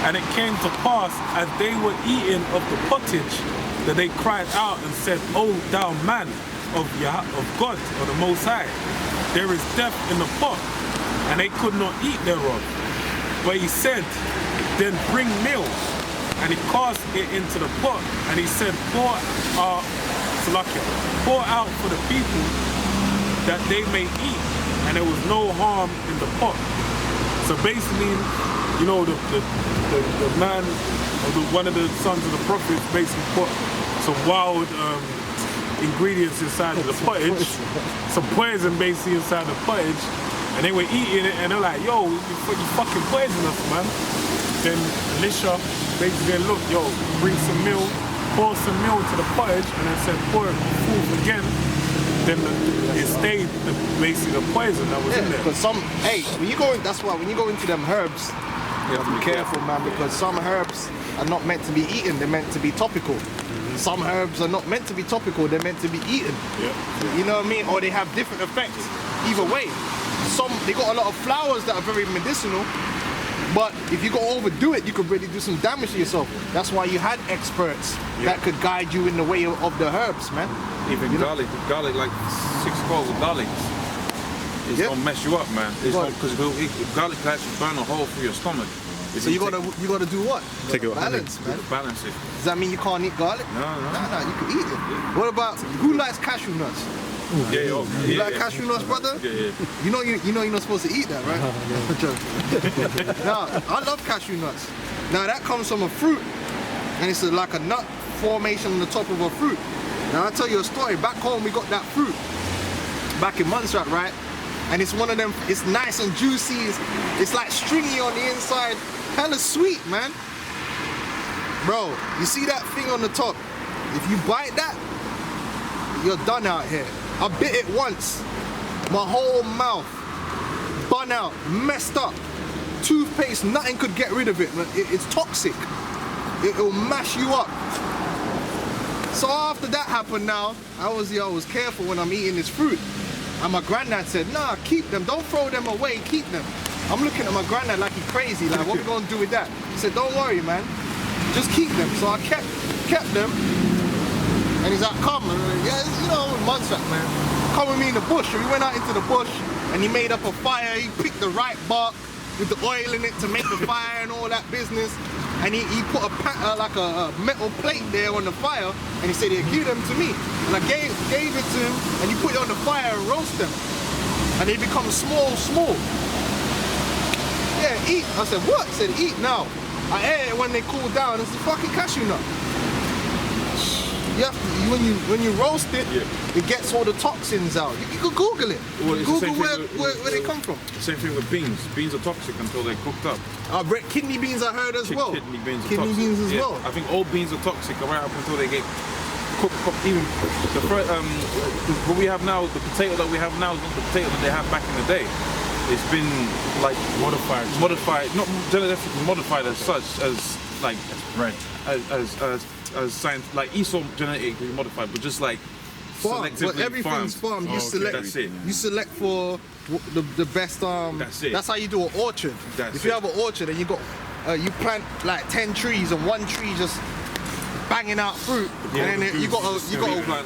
And it came to pass, as they were eating of the pottage, that they cried out and said, O thou man of God, or the Most High, there is death in the pot, and they could not eat thereof. But he said, then bring meal. And he cast it into the pot, and he said, pour out for the people, that they may eat. And there was no harm in the pot. So basically, you know, the man, or one of the sons of the prophets, basically put some wild ingredients inside of the pottage, some poison basically inside the pottage, and they were eating it, and they're like, yo, you fucking poison us, man. Then Elisha basically said, look, yo, bring some milk, pour some milk to the pottage, and then said, pour it full again. Then it stayed basically the poison that was in there. Because when you go in, that's why when you go into them herbs, you have to be careful, man, because some herbs are not meant to be eaten, they're meant to be topical. Some herbs are not meant to be topical, they're meant to be eaten. Yeah. You know what I mean? Or they have different effects. Either way. They got a lot of flowers that are very medicinal, but if you go overdo it, you could really do some damage to yourself. That's why you had experts that could guide you in the way of the herbs, man. Even garlic, like 6 cloves of garlic, it's gonna mess you up, man. Because garlic can actually burn a hole through your stomach. So you gotta do what? Take it balance, man. Balance it. Does that mean you can't eat garlic? No. Nah, you can eat it. What about who likes cashew nuts? You like cashew nuts, brother? Yeah. You know you're not supposed to eat that, right? Nah, I love cashew nuts. Now that comes from a fruit, and it's like a nut formation on the top of a fruit. Now I'll tell you a story. Back home we got that fruit back in Montserrat, right? And it's one of them, it's nice and juicy, it's like stringy on the inside, hella sweet, man. Bro, you see that thing on the top? If you bite that, you're done out here. I bit it once, my whole mouth bun out, messed up. Toothpaste, nothing could get rid of it. It's toxic. It'll mash you up. So after that happened now, I was careful when I'm eating this fruit. And my granddad said, nah, keep them, don't throw them away, keep them. I'm looking at my granddad like he's crazy, like what we gonna do with that? He said, don't worry, man, just keep them. So I kept them. And he's like, come, you know, Montserrat, man. Come with me in the bush. So we went out into the bush and he made up a fire. He picked the right bark with the oil in it to make the fire and all that business. And he put like a metal plate there on the fire, and he said, give them to me. And I gave it to him, and he put it on the fire and roast them. And they become small. Yeah, eat. I said, what? He said, eat now. I ate it when they cooled down. It's a fucking cashew nut. Yeah, when you roast it, it gets all the toxins out. You can Google it. Well, Google where they come from. The same thing with beans. Beans are toxic until they're cooked up. Kidney beans I heard as well. Kidney beans are kidney toxic. beans as well. I think all beans are toxic right up until they get cooked. Even what we have now, the potato that we have now is not the potato that they had back in the day. It's been like modified, not genetically modified as such as like right as science, like Esau genetically modified, but just like selectively but everything's farmed. You select. That's it. You select for the best. That's it. That's how you do an orchard. If you have an orchard and you got you plant like 10 trees and one tree just banging out fruit, and then you got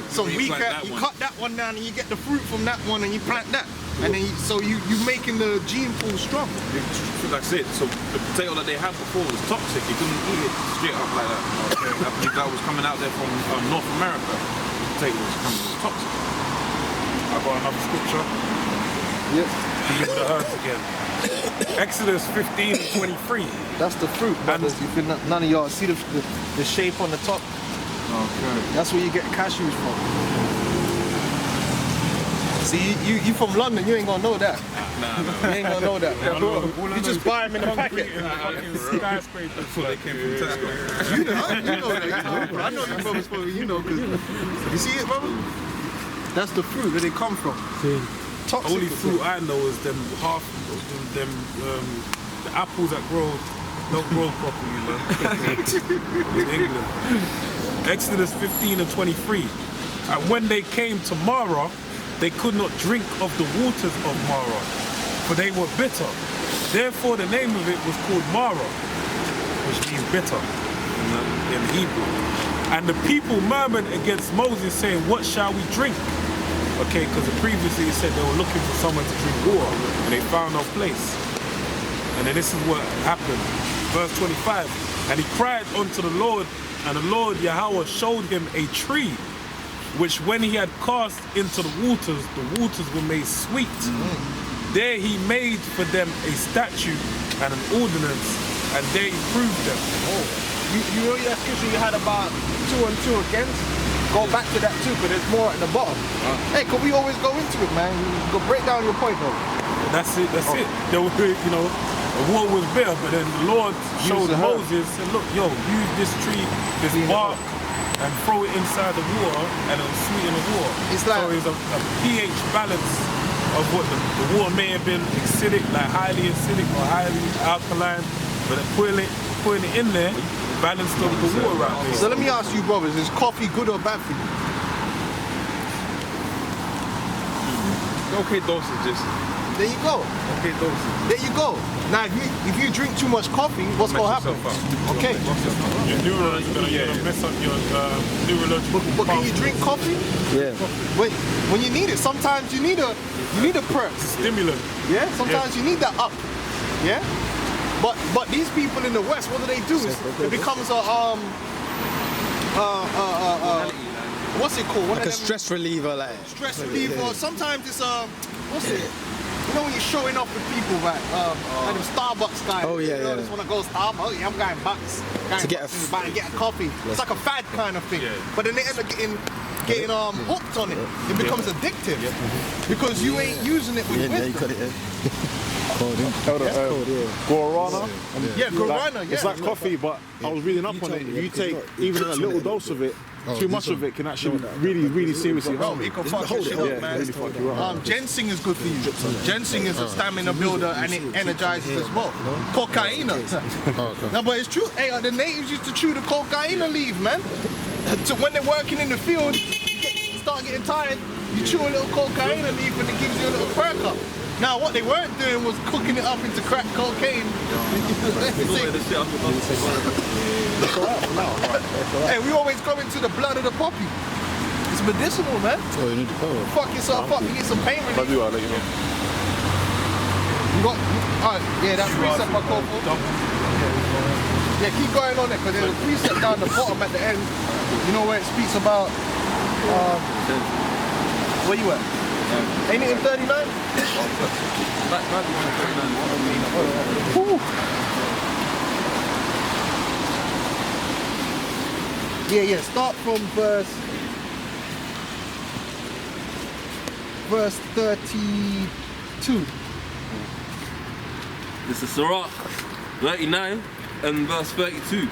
some weaker. You cut that one down and you get the fruit from that one and you plant that, and then you making the gene pool strong. That's it. So the potato that they had before was toxic. You couldn't eat it straight up like that. I believe that was coming out there from North America. The potato was toxic. I got another scripture. Yep. Give the herbs again. Exodus 15:23. That's the fruit, brothers. You can none of y'all see the shape on the top. Okay. That's where you get cashews from. See, you from London, you ain't gonna know that. Nah. You ain't gonna know that. You just buy them in a packet. Skyscrapers. That's where they came from Tesco. You know that. I know you brothers, you know, because you see it, brother? That's the fruit where they come from. Toxic. Only fruit I know is them the apples that don't grow properly, man. In England. Exodus 15:23. And when they came to Marah, they could not drink of the waters of Marah, for they were bitter. Therefore the name of it was called Marah. which means bitter in Hebrew. And the people murmured against Moses, saying, "What shall we drink?" Okay, because previously it said they were looking for someone to drink water, and they found no place. And then this is what happened. Verse 25, and he cried unto the Lord, and the Lord Yahweh showed him a tree, which when he had cast into the waters were made sweet. There he made for them a statute and an ordinance, and they proved them. You know that scripture you had about 2 and 2 against? Go back to that too, but there's more at the bottom. Hey, can we always go into it, man? Go break down your point, though. That's it. There was, the water was bitter, but then the Lord showed Moses, and look, use this tree, this bark, and throw it inside the water, and it'll sweeten the water. It's like, so it's a pH balance of what the water may have been acidic, like highly acidic or highly alkaline, but putting it in there, balanced up the water out there. So let me ask you, brothers, is coffee good or bad for you? Okay dosages. There you go. Okay dosages. There you go. Now, if you drink too much coffee, what's going to happen? Okay. Your neurons are going to mess up your neurological. But can you drink coffee? Yeah. When you need it, sometimes you need a perk. Stimulant. Yeah. Sometimes you need that up. Yeah. But these people in the West, what do? It becomes a what's it called? Like a stress reliever, like. Stress reliever. Sometimes it's what's it? You know when you're showing off with people, right? Like them Starbucks guys. Oh yeah, I just want to go Starbucks. Yeah, I'm going Bucks. To get get a coffee. It's like a fad kind of thing. Yeah. But then they end up getting hooked on it. It becomes addictive because you ain't using it with wisdom. Yeah, you got it. Guarana. Yeah, guarana. Yeah. It's like coffee, but I was reading up on it. If you take even a little dose of it, too much of it can actually really seriously harm you. It can fuck your shit up, man. Really fuck you up. Ginseng is good for you. Ginseng is a stamina builder and it energizes as well. Cocaina. No, but it's true. Hey, the natives used to chew the cocaina leaf, man. So when they're working in the field, you start getting tired, you chew a little cocaina leaf and it gives you a little perk up. Now what they weren't doing was cooking it up into crack cocaine. Hey, we always go into the blood of the poppy. It's medicinal, man. Oh, you need to go. Fuck yourself up, you get some pain relief. I'll let you know. You got, yeah, that precept I call for. Yeah, keep going on it, because there's a precept down the bottom at the end. You know where it speaks about, where you at? Ain't it in 39? Yeah, start from verse 32. This is Sirach 39 and verse 32.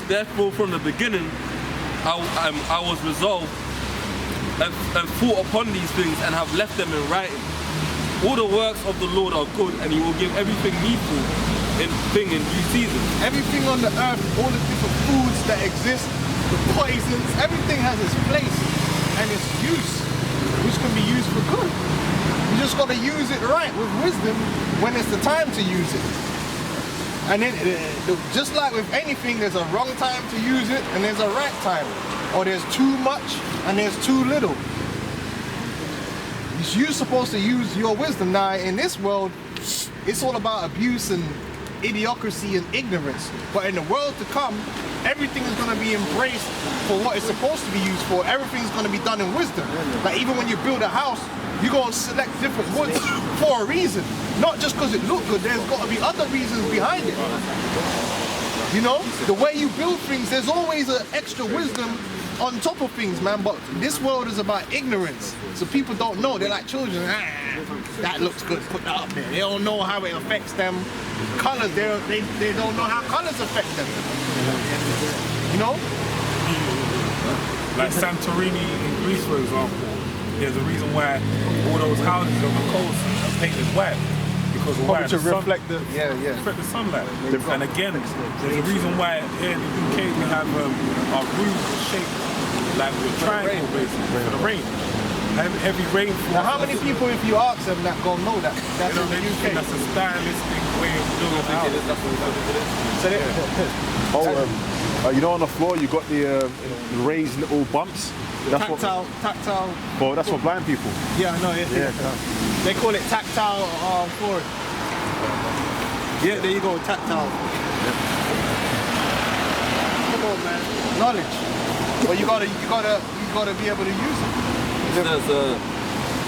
Therefore from the beginning I was resolved and thought upon these things and have left them in writing. All the works of the Lord are good, and he will give everything needful in due season. Everything on the earth, all the different foods that exist, the poisons, everything has its place and its use, which can be used for good. You just got to use it right with wisdom when it's the time to use it. And then, just like with anything, there's a wrong time to use it and there's a right time. Or there's too much and there's too little. You're supposed to use your wisdom. Now, in this world, it's all about abuse and idiocracy and ignorance. But in the world to come, everything is going to be embraced for what it's supposed to be used for. Everything's going to be done in wisdom. Like even when you build a house, you go and select different woods for a reason. Not just because it looks good, there's got to be other reasons behind it. You know, the way you build things, there's always an extra wisdom on top of things, man. But this world is about ignorance. So people don't know. They're like children. That looks good, put that up there. They don't know how it affects them. Colors, they don't know how colors affect them. You know? Like Santorini in Greece, for example, there's a reason why all those houses on the coast are painted white. Because of to reflect the sunlight. And again, there's a reason why here in the UK we have our roofs shaped like with triangle basically for the rain. heavy rainfall. Now, how many people, if you ask them, that gonna know that? That's You know, in the UK. that's a stylistic way of doing it. So they, You know, on the floor you got the raised little bumps. That's tactile. that's for blind people. Yeah, I know. Yeah. They call it tactile flooring. Yeah, there you go, tactile. Come on, man. Knowledge. But you gotta be able to use it.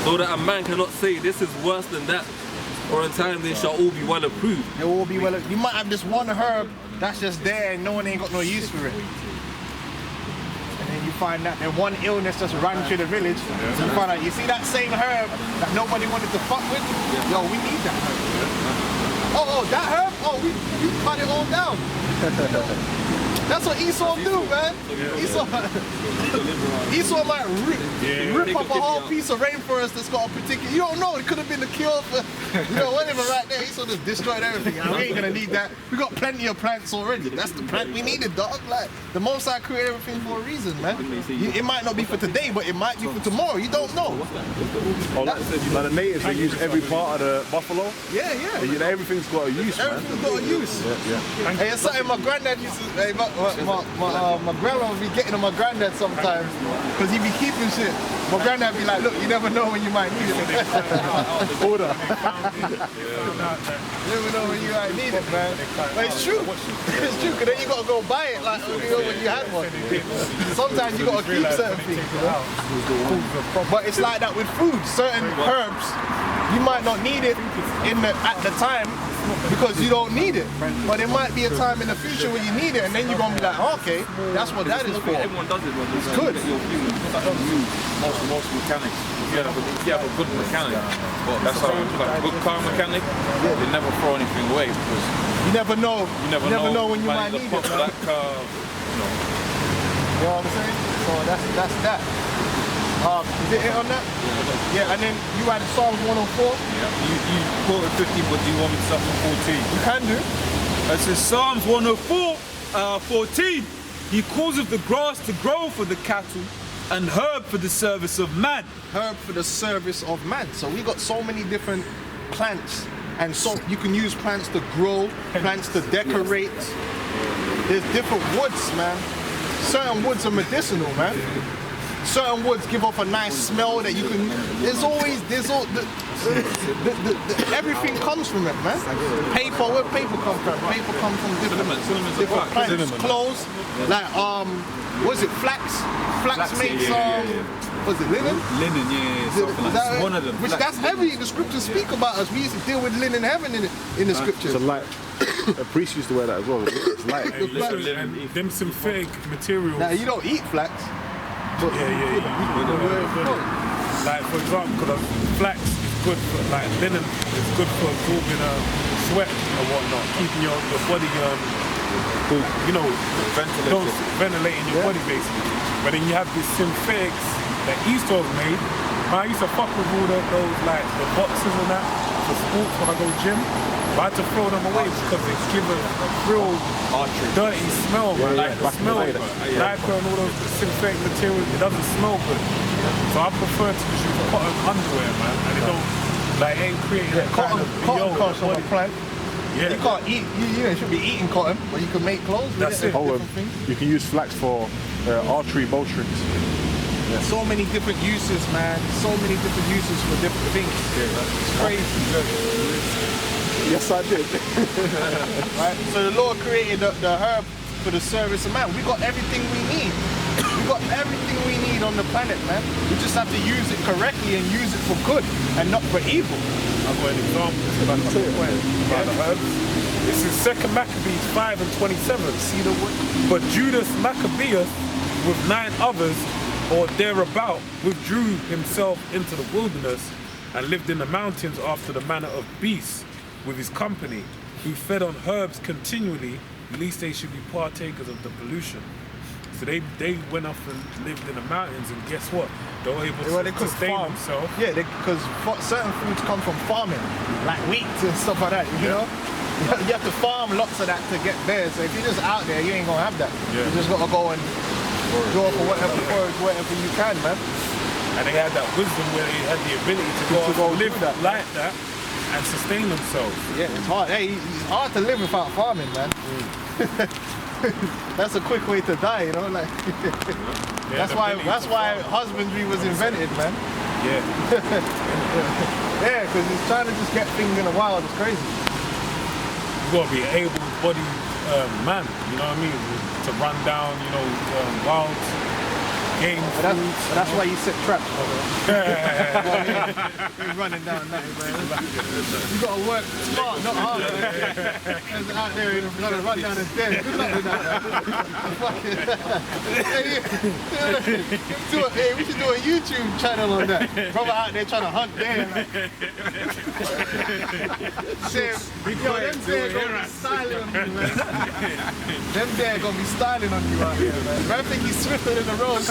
So that a man cannot say this is worse than that, or in time they shall all be well approved. They will all be well. You might have this one herb that's just there and no one ain't got no use for it. And then you find that then one illness just ran through the village. So you find out, you see that same herb that nobody wanted to fuck with? Yo, we need that herb. Oh, that herb? Oh, we cut it all down. That's what Esau do, man. Esau might rip up a whole piece of rainforest that's got a particular. You don't know. It could have been the cure for, whatever right there. Esau just destroyed everything. And we ain't gonna need that. We got plenty of plants already. That's the plant we needed, dog. Like the Most High created everything for a reason, man. It might not be for today, but it might be for tomorrow. You don't know. Like the natives, they use every part of the buffalo. Yeah. Everything's got a use, man. Everything's got a use. Yeah. Hey, it's something my granddad used to. Hey, my grandma would be getting on my granddad sometimes because he'd be keeping shit. My granddad be like, look, you never know when you might need it. Order. You never know when you might need it, man. But it's true. It's true, because then you got to go buy it like when you had one. Sometimes you got to keep certain things. But it's like that with food. Certain herbs, you might not need it at the time, because you don't need it. But there might be a time in the future when you need it, and then you're going to be like, okay, that's what that is for. Everyone does it, but it's good. Most mechanics, if you have a good mechanic, that's how like a good car mechanic, they never throw anything away because you never know. You never know when you might need it. That car, You know what I'm saying? So that's that. Is it on that? Yeah, and then you had Psalms 104. Yeah. You quoted 15, but do you want me to start from 14? You can do. It says Psalms 104, 14. He causeth the grass to grow for the cattle and herb for the service of man. Herb for the service of man. So we got so many different plants, and so you can use plants to grow, plants to decorate. There's different woods, man. Certain woods are medicinal, man. Certain woods give off a nice smell that you can. Everything comes from it, man. Paper, where paper come from? Paper comes from different plants. Clothes, like what is it? Flax. Flax makes was it linen? Linen, yeah, something like that. One of them. Which that's heavy. The scriptures speak about us. We used to deal with linen heaven in the scriptures. It's a light. A priest used to wear that as well. It's light. And them synthetic materials. Now you don't eat flax. But like for example, because flax is good for like linen is good for absorbing sweat and whatnot, keeping your body ventilating your body basically. But then you have these synthetics that Esau's made. Man, I used to fuck with all those like the boxes and that for sports when I go gym. But I had to throw them away because they give a real dirty smell, man. Like the smell, diaper and all those synthetic materials, it doesn't smell good. So I prefer to just use cotton underwear, man, and it don't ain't creating that kind of cotton comes from a plant. Yeah. You can't eat. You should be eating cotton, but you can make clothes with That's it. You can use flax for archery bowstrings. Yeah. So many different uses, man. So many different uses for different things. It's crazy. Yes, I did. Right? So the Lord created the herb for the service of man. We got everything we need. We got everything we need on the planet, man. We just have to use it correctly and use it for good and not for evil. I've got an example about the herbs. This is 2 Maccabees 5 and 27. See the wood? But Judas Maccabeus with 9 others or thereabout withdrew himself into the wilderness and lived in the mountains after the manner of beasts with his company, who fed on herbs continually, lest they should be partakers of the pollution. So they went off and lived in the mountains, and guess what? They were able to sustain themselves. Yeah, because certain foods come from farming, like wheat and stuff like that, you know? You have to farm lots of that to get there, so if you're just out there, you ain't gonna have that. Yeah. You just gotta go and draw for whatever you can, man. and they had that wisdom where they had the ability to go live like that and sustain themselves. Yeah, it's hard. Hey, it's hard to live without farming, man. That's a quick way to die, you know. Like, that's why husbandry was invented, man. Yeah. Yeah, because he's trying to just get things in the wild. It's crazy. You gotta be an able-bodied man, you know what I mean, to run down, you know, wild game But foods. that's why you set traps, brother. You're running down nothing, man. You gotta work smart, not hard. There's out there, you're gonna run down the den. Good luck with that. Hey, we should do a YouTube channel on that. Brother out there trying to hunt deer. Yo, them deer gonna be styling on you, man. Them deer gonna be styling on you out here, man. I think he's swifter than the road.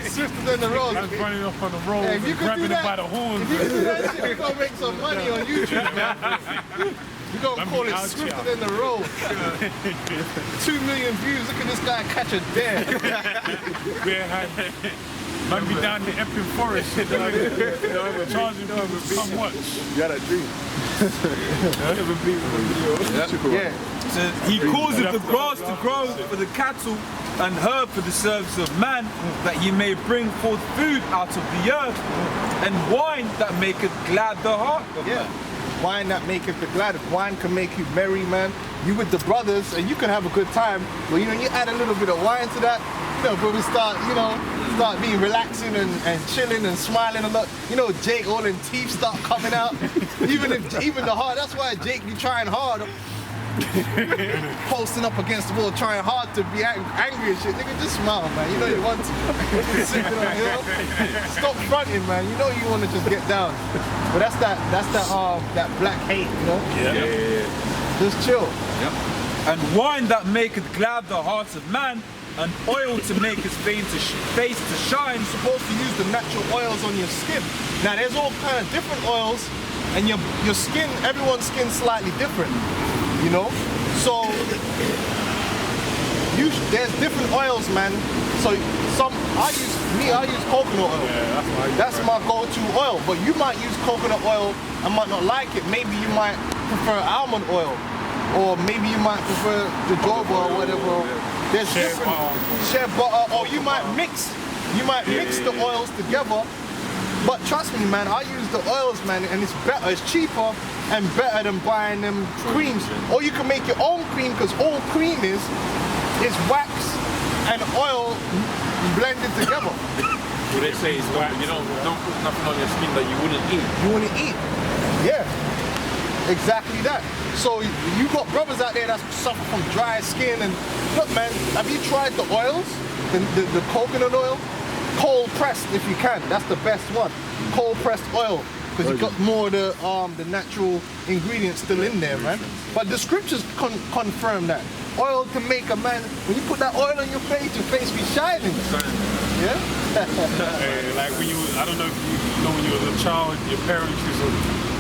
Swifter than the road. I'm running up on the road, Hey, if you could do grabbing that, it by the horns. if you could do that shit, you're gonna make some money on YouTube, man. We're gonna call it Swifter than the road. 2 million views. Look at this guy catch a deer. Man be down the Epping Forest, charging people to come watch. You had a dream. Yeah. So he causes the grass to grow for the cattle and herb for the service of man, that he may bring forth food out of the earth, and wine that maketh glad the heart of man. Wine that maketh the glad. If wine can make you merry, man, you with the brothers and you can have a good time. But you know, you add a little bit of wine to that, you know, bro, we start being relaxing and chilling and smiling a lot. You know, Jake, all them teeth start coming out. even the heart. That's why Jake be trying hard. Posting up against the wall, trying hard to be angry and shit. Nigga, just smile, man. You know you want to. You know? Stop fronting, man. You know you want to just get down. But that's that black hate, you know? Yeah. Just chill. Yep. And wine that maketh glad the hearts of man, and oil to make his face to shine. You're supposed to use the natural oils on your skin. Now there's all kind of different oils, and your skin, everyone's skin's slightly different, you know? So there's different oils, man. So I use coconut oil. That's my go-to oil. But you might use coconut oil and might not like it. Maybe you might prefer almond oil, or maybe you might prefer jojoba or whatever. There's different shea butter, or you might mix the oils together. But trust me, man, I use the oils, man, and it's better, it's cheaper and better than buying them creams. Or you can make your own cream, because all cream is wax and oil blended together. What they say is you don't put nothing on your skin that you wouldn't eat. You want to eat? Yeah, exactly that. So you got brothers out there that suffer from dry skin, and look, man, have you tried the oils? The coconut oil? Cold pressed if you can. That's the best one. Cold pressed oil, because you got more of the natural ingredients still in there, man. But the scriptures confirm that. Oil can make a man, when you put that oil on your face be shining. Yeah? Like when I don't know if you know, when you were a child, your parents used to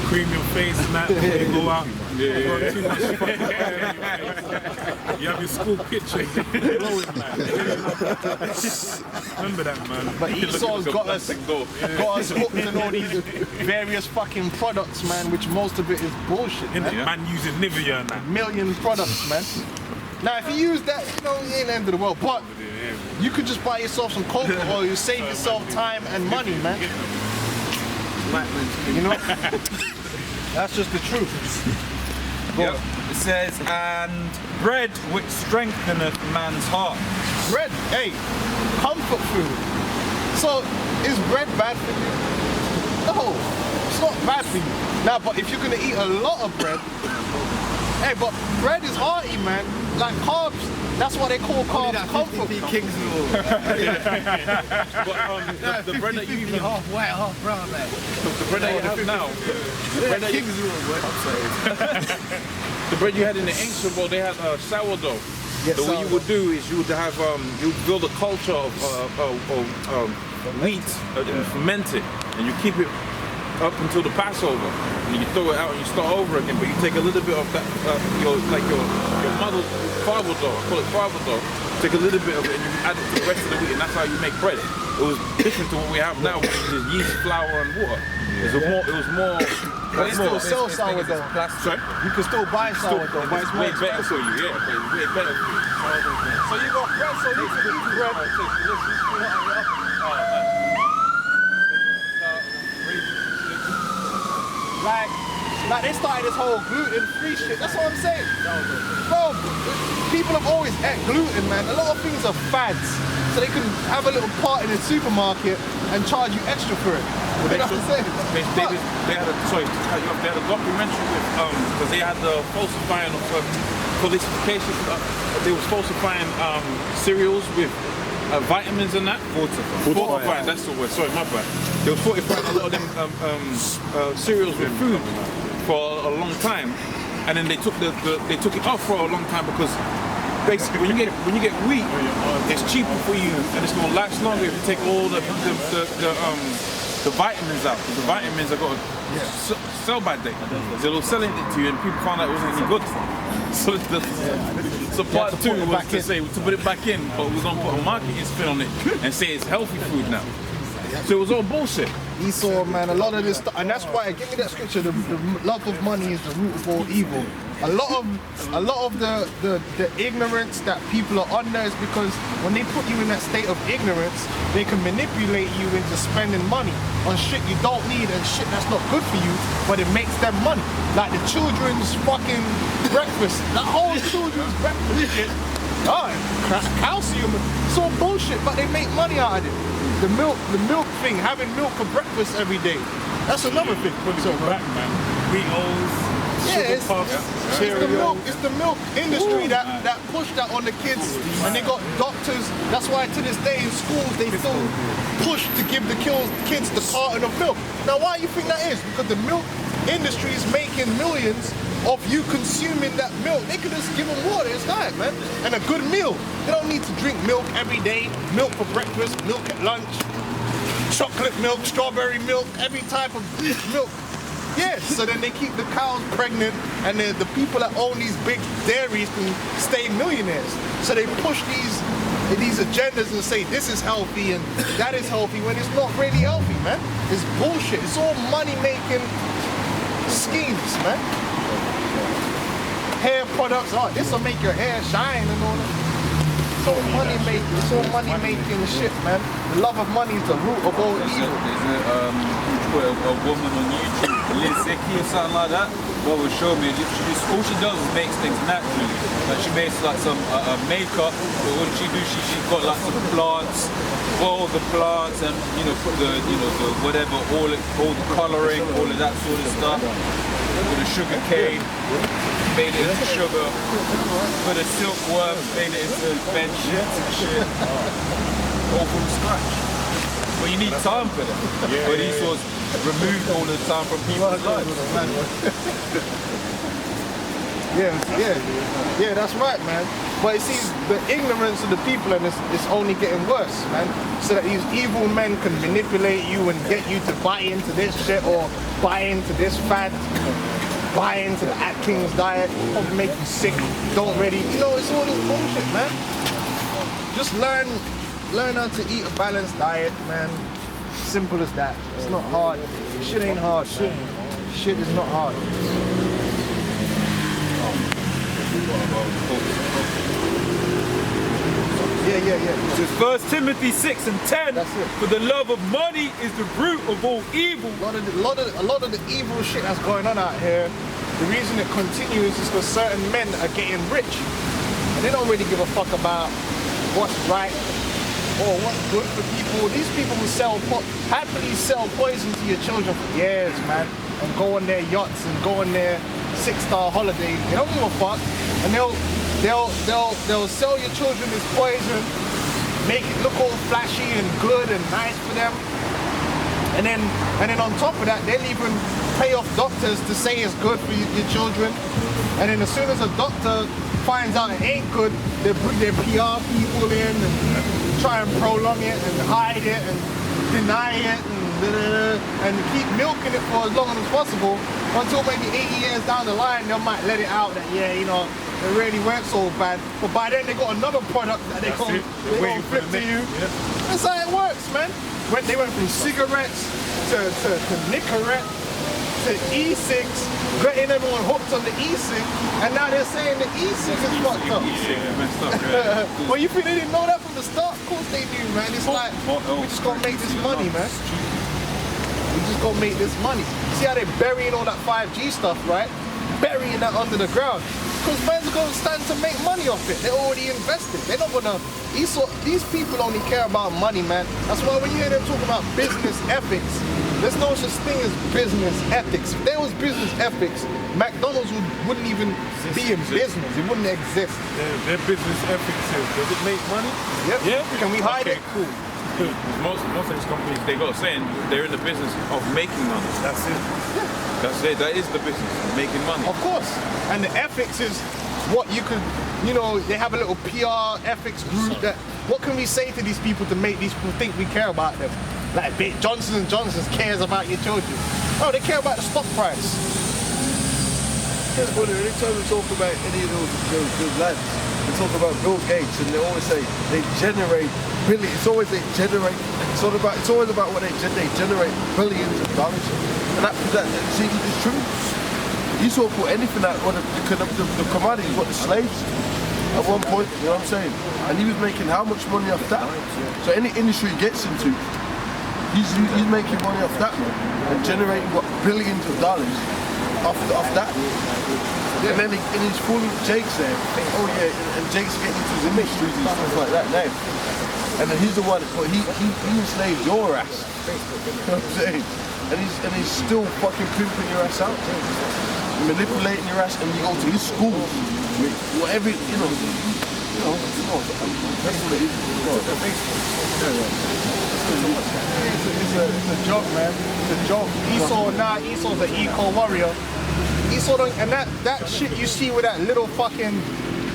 cream your face and that before you go out. You have your school picture glowing, man. Remember that, man. But Esau'S got us hooked in all these various fucking products, man, which most of it is bullshit, man. Man using Nivea and that. Million products, man. Now, if you use that, you know, it ain't the end of the world. But you could just buy yourself some coconut oil. You save yourself time and money, man. You know? That's just the truth. Yep. It says, and bread which strengtheneth man's heart. Bread, hey, comfort food. So, is bread bad for you? No, it's not bad for you. Now, but if you're gonna eat a lot of bread, hey, but bread is hearty, man. Like carbs, that's why they call carbs comfort food. But the bread that you even half white, half brown, man. the bread that you have now, the bread you had in the ancient world, they had sourdough. Yes, So what you would do is you would have you would build a culture of wheat and ferment it, and you keep it up until the Passover, and you throw it out and you start over again. But you take a little bit of that, your mother's father dough. I call it father dough. Take a little bit of it and you add it to the rest of the wheat, and that's how you make bread. It was different to what we have now, which is yeast, flour, and water. It was more. But you still sell sourdough. Sorry? You can still buy sourdough, but it's Way better for you, yeah. But it's way better for you. So you got bread, so you can eat bread. Like they started this whole gluten-free shit. That's what I'm saying. Bro, people have always ate gluten, man. A lot of things are fads. So they can have a little part in the supermarket and charge you extra for it. You know what I'm saying? They had a documentary with, because they had the falsifying of falsification. They were falsifying cereals with vitamins and that. Fortifying, that's the word. Sorry, my bad. They were fortifying a lot of them cereals with food for a long time, and then they took it off for a long time because basically when you get wheat, it's cheaper for you and it's gonna last longer if you take all the vitamins out. The vitamins are going to sell by date. So they'll selling it to you, and people found out it wasn't any good. So part two was to put it back in, but we're gonna put a marketing spin on it and say it's healthy food now. So it was all bullshit. Esau, man, a lot of this stuff, and that's why, give me that scripture, the love of money is the root of all evil. A lot of the ignorance that people are under is because when they put you in that state of ignorance, they can manipulate you into spending money on shit you don't need and shit that's not good for you, but it makes them money. Like the children's fucking breakfast, that whole children's breakfast shit, calcium, it's all bullshit, but they make money out of it. The milk thing, having milk for breakfast every day, that's another thing. So back, man. Wheatos, sugar puffs, Cheerios. It's the milk industry that pushed that on the kids, and they got doctors. That's why to this day in schools they still push to give the kids the carton of milk. Now, why do you think that is? Because the milk industry is making millions of you consuming that milk. They could just give them water, it's diet, man. And a good meal. They don't need to drink milk every day, milk for breakfast, milk at lunch, chocolate milk, strawberry milk, every type of milk. Yes, so then they keep the cows pregnant, and the people that own these big dairies can stay millionaires. So they push these agendas and say this is healthy and that is healthy when it's not really healthy, man. It's bullshit. It's all money-making schemes, man. Hair products, this will make your hair shine and all that. It's all money-making shit, man. The love of money is the root of all evil. There's a woman on YouTube, Linseki or something like that. What will show me, all she does is makes things naturally. Like she makes like some makeup, but what did she do? She got like some plants, boil the plants and put the whatever, all the colouring, all of that sort of stuff. With the sugar cane, made it into sugar. Put a silkworm, made it into bed sheets and shit. All from scratch. But you need time for that. But Esau'S removed all the time from people's lives. Yeah, that's right, man. But you see, the ignorance of the people, and it's only getting worse, man. So that these evil men can manipulate you and get you to buy into this shit or buy into this fad, buy into the Atkins diet, make you sick, don't really, it's all this bullshit, man. Just learn how to eat a balanced diet, man. Simple as that. It's not hard. Shit ain't hard, man. Shit is not hard. Yeah. So 1 Timothy 6 and 10. That's it. For the love of money is the root of all evil. A lot of the evil shit that's going on out here, the reason it continues is because certain men are getting rich. And they don't really give a fuck about what's right or what's good for people. These people will happily sell poison to your children for years, man. And go on their yachts and go on their 6-star holidays. They don't give a fuck. And they'll sell your children this poison, make it look all flashy and good and nice for them. And then on top of that, they'll even pay off doctors to say it's good for your children. And then as soon as a doctor finds out it ain't good, they bring their PR people in and try and prolong it and hide it and deny it and and keep milking it for as long as possible until maybe 80 years down the line they might let it out that it really weren't so bad. But by then they got another product that they gonna flip to you. Yeah. That's how it works, man. They went from cigarettes to Nicorette to e-cigs, getting everyone hooked on the e-cig, and now they're saying the e-cig is fucked up. Yeah, messed up, yeah. Well, you think they didn't know that from the start? Of course they knew, man. It's like, we just gonna make this money, man. We just gonna make this money. See how they're burying all that 5G stuff, right? Burying that under the ground. Because man's gonna stand to make money off it. They're already invested. They're not gonna, these people only care about money, man. That's why when you hear them talk about business ethics, there's no such thing as business ethics. If there was business ethics, McDonald's wouldn't even be in business. It wouldn't exist. Their business ethics is, does it make money? Yep. Yeah? Can we hide it? Cool. Most of these companies, they got a saying, they're in the business of making money. That's it. That's it. That is the business, making money. Of course. And the ethics is what you could, they have a little PR ethics group that, what can we say to these people to make these people think we care about them? Like Johnson & Johnson cares about your children. Oh, they care about the stock price. Yes, but anytime we talk about any of those lads, they talk about Bill Gates and they always say they generate billions. It's always they generate. It's always about what they generate billions of dollars. And that see, it's true. You saw put anything out the commodities, what the slaves at one point. You know what I'm saying? And he was making how much money off that? So any industry he gets into, he's making money off that and generating what billions of dollars off that. Yeah. And then he's fooling Jake's there. Oh yeah, and Jake's getting into his industries and stuff like that now. And then he's the one, but he enslaved your ass. You know what I'm saying? And he's still fucking pimping your ass out. Manipulating your ass, and you go to his school. Whatever, that's what it is. It's a joke, man. It's a joke. Esau's the eco warrior. Esau and that shit you see with that little fucking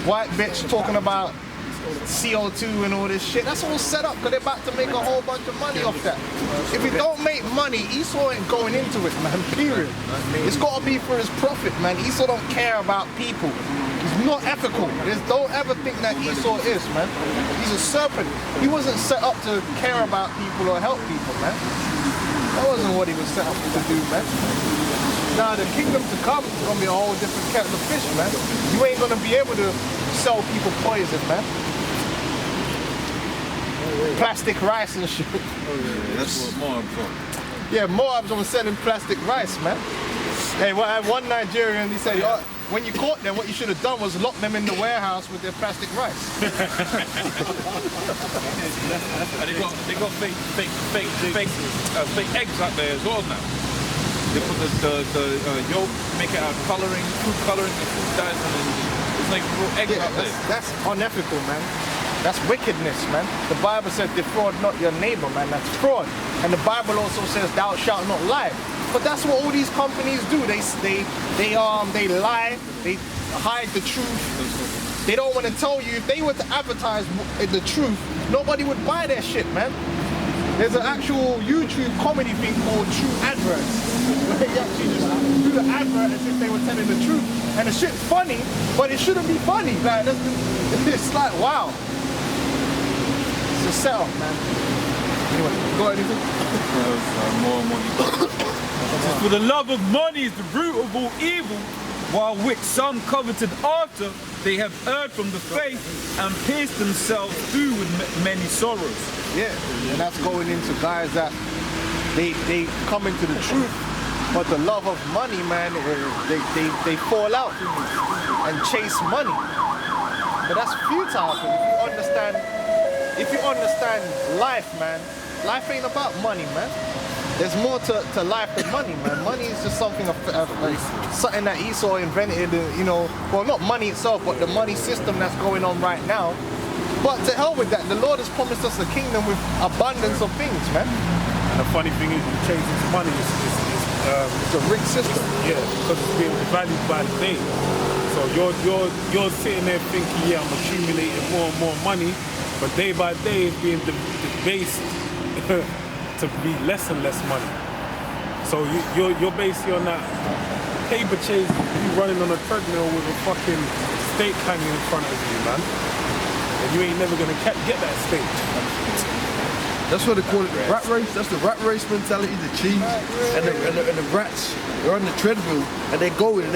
white bitch talking about CO2 and all this shit, that's all set up because they're about to make a whole bunch of money off that. If it don't make money, Esau ain't going into it, man, period. It's got to be for his profit, man. Esau don't care about people. He's not ethical. Don't ever think that Esau is, man. He's a serpent. He wasn't set up to care about people or help people, man. That wasn't what he was set up to do, man. Now the kingdom to come is going to be a whole different kettle of fish, man. You ain't going to be able to sell people poison, man. Plastic rice and shit. That's what Moab's on. Yeah, Moab's on selling plastic rice, man. Hey, well, I had one Nigerian, he said, when you caught them, what you should have done was lock them in the warehouse with their plastic rice. And they got fake eggs out there as well now. They put the yolk, make it out of coloring, food coloring, and food dyes, and then it's like real eggs out there. That's unethical, man. That's wickedness, man. The Bible says defraud not your neighbor, man. That's fraud. And the Bible also says thou shalt not lie. But that's what all these companies do. They lie, they hide the truth. They don't want to tell you. If they were to advertise the truth, nobody would buy their shit, man. There's an actual YouTube comedy thing called True Adverts. Where they actually just do the advert as if they were telling the truth. And the shit's funny, but it shouldn't be funny. Like, it's like, wow. It's a setup, man. Anyway, got anything? More money. For the love of money is the root of all evil, while which some coveted after they have erred from the faith and pierced themselves through with many sorrows. Yeah, and that's going into guys that they come into the truth, but the love of money, man, they fall out and chase money. But that's futile. If you understand life, man, life ain't about money, man. There's more to life than money, man. Money is just something something that Esau invented, well, not money itself, but the money system that's going on right now. But to hell with that, the Lord has promised us a kingdom with abundance of things, man. And the funny thing is, you change into money It's a rigged system. yeah, because it's being valued by the day. So you're sitting there thinking, yeah, I'm accumulating more and more money, but day by day it's being debased to be less and less money. So you're basically on that paper chase, you running on a treadmill with a fucking steak hanging in front of you, man. And you ain't never gonna get that steak. That's what they call it, the rat race. That's the rat race mentality, the cheese. And the rats, they're on the treadmill and they're going and